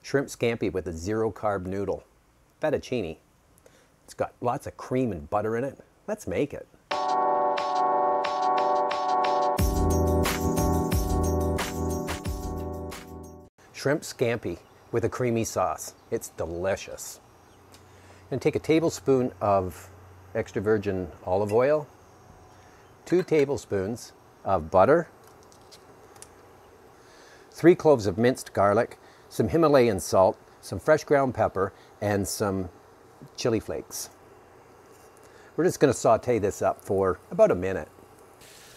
Shrimp scampi with a zero carb noodle. Fettuccine. It's got lots of cream and butter in it. Let's make it. Shrimp scampi with a creamy sauce. It's delicious. I'm going to take a tablespoon of extra virgin olive oil, 2 tablespoons of butter, 3 cloves of minced garlic, some Himalayan salt, some fresh ground pepper, and some chili flakes. We're just going to saute this up for about a minute.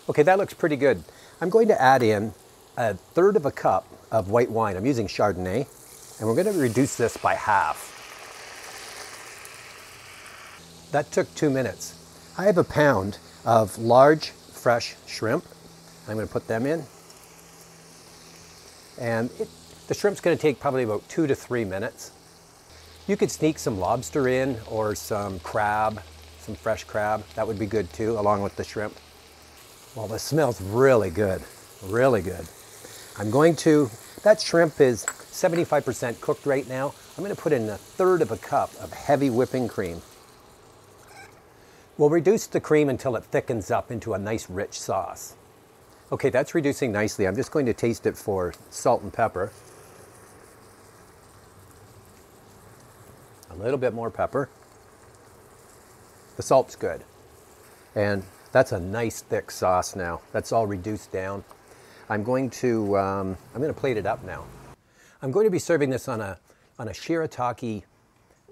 Okay, that looks pretty good. I'm going to add in 1/3 of a cup of white wine. I'm using Chardonnay, and we're going to reduce this by half. That took 2 minutes. I have a pound of large, fresh shrimp. I'm going to put them in. And the shrimp's going to take probably about 2 to 3 minutes. You could sneak some lobster in or some crab, some fresh crab. That would be good too, along with the shrimp. Well, this smells really good, really good. That shrimp is 75% cooked right now. I'm going to put in 1/3 of a cup of heavy whipping cream. We'll reduce the cream until it thickens up into a nice rich sauce. Okay, that's reducing nicely. I'm just going to taste it for salt and pepper. A little bit more pepper. The salt's good. And that's a nice thick sauce now. That's all reduced down. I'm going to plate it up now. I'm going to be serving this on a shirataki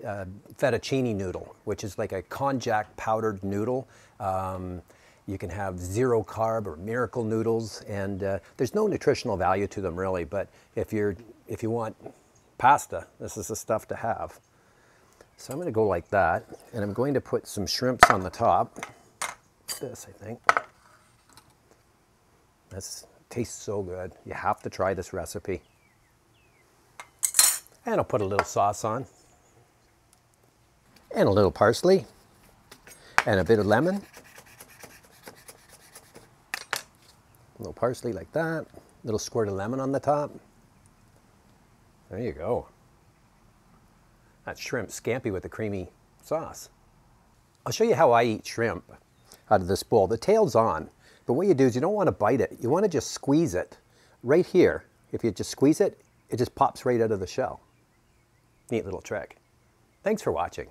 fettuccine noodle, which is like a Konjac powdered noodle. You can have zero carb or miracle noodles, and there's no nutritional value to them really, but if you want pasta, this is the stuff to have. So I'm going to go like that, and I'm going to put some shrimps on the top. This, I think. This tastes so good. You have to try this recipe. And I'll put a little sauce on. And a little parsley. And a bit of lemon. A little parsley like that. A little squirt of lemon on the top. There you go. That's shrimp scampi with a creamy sauce. I'll show you how I eat shrimp out of this bowl. The tail's on, but what you do is you don't want to bite it. You want to just squeeze it. Right here, if you just squeeze it, it just pops right out of the shell. Neat little trick. Thanks for watching.